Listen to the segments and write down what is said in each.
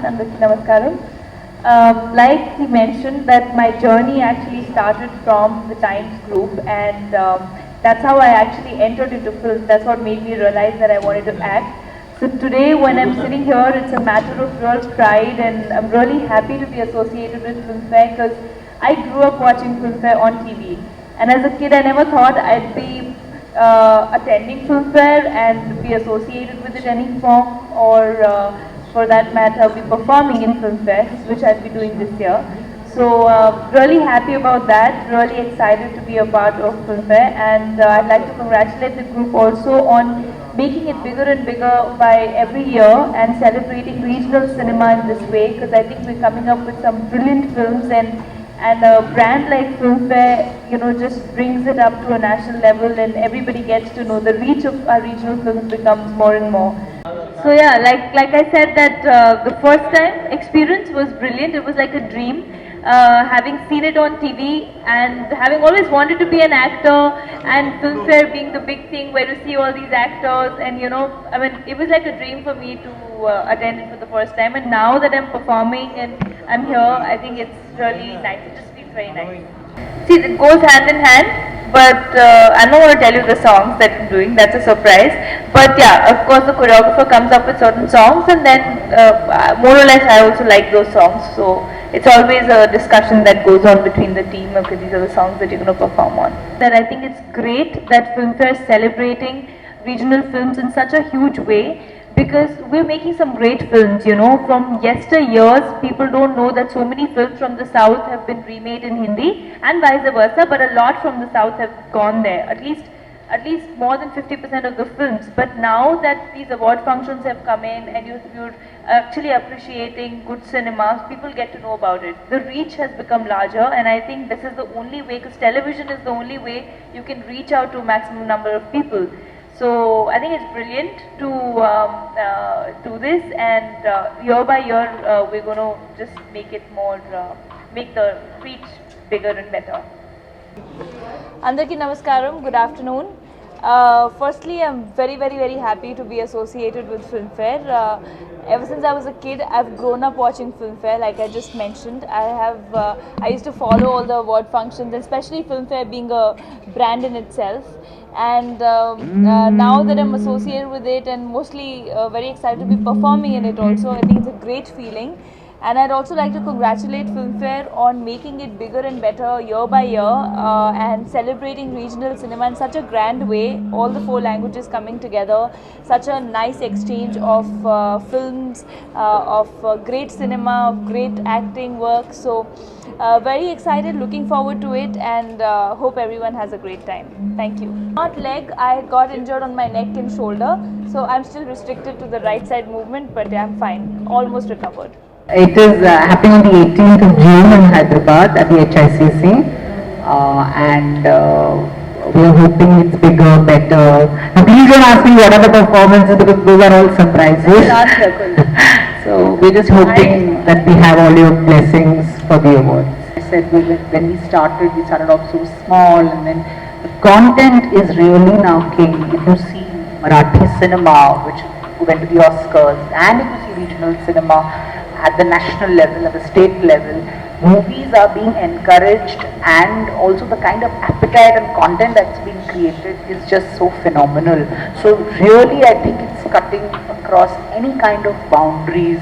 Andarki Namaskaram. Like he mentioned, that my journey actually started from the Times Group, and that's how I actually entered into film. That's what made me realize that I wanted to act. So today, when I'm sitting here, it's a matter of real pride, and I'm really happy to be associated with Filmfare because I grew up watching Filmfare on TV. And as a kid, I never thought I'd be attending Filmfare and be associated with it any form, or for that matter, be performing in Filmfare, which I'll be doing this year. So really happy about that, really excited to be a part of Filmfare, and I'd like to congratulate the group also on making it bigger and bigger by every year and celebrating regional cinema in this way, because I think we're coming up with some brilliant films, and a brand like Filmfare, just brings it up to a national level, and everybody gets to know the reach of our regional films becomes more and more. So yeah, like I said, that the first time experience was brilliant. It was like a dream. Having seen it on TV and having always wanted to be an actor, and Filmfare being the big thing where you see all these actors, and I mean, it was like a dream for me to attend it for the first time. And now that I'm performing and I'm here, I think it's really nice. It just feels very nice. See, it goes hand in hand, but I'm not going to tell you the songs that I'm doing, that's a surprise. But yeah, of course the choreographer comes up with certain songs, and then more or less I also like those songs. So it's always a discussion that goes on between the team, okay, these are the songs that you're going to perform on. That I think it's great that Filmfare is celebrating regional films in such a huge way, because we're making some great films, from yesteryears. People don't know that so many films from the south have been remade in Hindi, and vice versa, but a lot from the south have gone there, at least more than 50% of the films. But now that these award functions have come in, and you're actually appreciating good cinemas, people get to know about it. The reach has become larger, and I think this is the only way, because television is the only way you can reach out to a maximum number of people. So I think it's brilliant to do this, and year by year we're going to just make it more, make the reach bigger and better. Andarki Namaskaram, good afternoon. Firstly, I'm very happy to be associated with Filmfare. Ever since I was a kid, I've grown up watching Filmfare, like I just mentioned. I used to follow all the award functions, especially Filmfare being a brand in itself. And now that I'm associated with it, and mostly very excited to be performing in it also, I think it's a great feeling. And I'd also like to congratulate Filmfare on making it bigger and better year by year, and celebrating regional cinema in such a grand way, all the 4 languages coming together, such a nice exchange of films, of great cinema, of great acting work. So very excited, looking forward to it, and hope everyone has a great time. Thank you. Not leg, I got injured on my neck and shoulder, so I'm still restricted to the right side movement, but I'm fine, almost recovered. It is happening on the 18th of June in Hyderabad at the HICC, and we are hoping it's bigger, better. Now please don't ask me what are the performances, because those are all surprises. So we're just hoping that we have all your blessings for the awards. I said when we started off so small, and then the content is really now king. If you see Marathi cinema, which went to the Oscars, and if you see regional cinema at the national level, at the state level, movies are being encouraged, and also the kind of appetite and content that's been created is just so phenomenal. So really I think it's cutting across any kind of boundaries.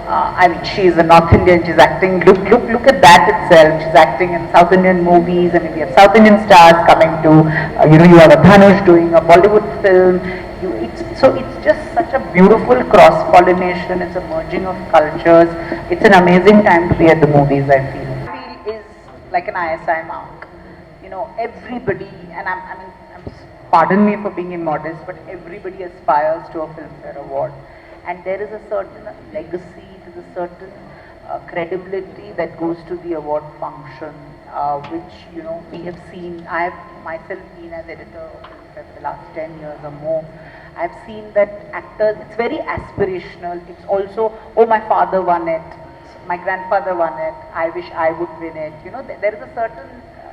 I mean, she's a North Indian, she's acting, look at that itself. She's acting in South Indian movies, and we have South Indian stars coming to, you have a Dhanush doing a Bollywood film. It's just such a beautiful cross-pollination, it's a merging of cultures. It's an amazing time to be at the movies, I feel. Is like an ISI mark. Everybody, and pardon me for being immodest, but everybody aspires to a Filmfare award. And there is a certain legacy, there's a certain credibility that goes to the award function, which, we have seen. I have myself been as editor of Filmfare for the last 10 years or more. I've seen that actors, it's very aspirational. It's also, oh, my father won it, my grandfather won it, I wish I would win it. There is a certain,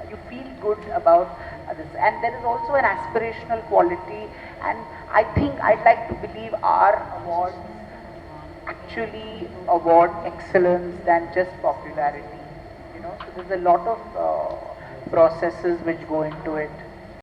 you feel good about this. And there is also an aspirational quality. And I think I'd like to believe our awards actually award excellence than just popularity. You know, so there's a lot of processes which go into it.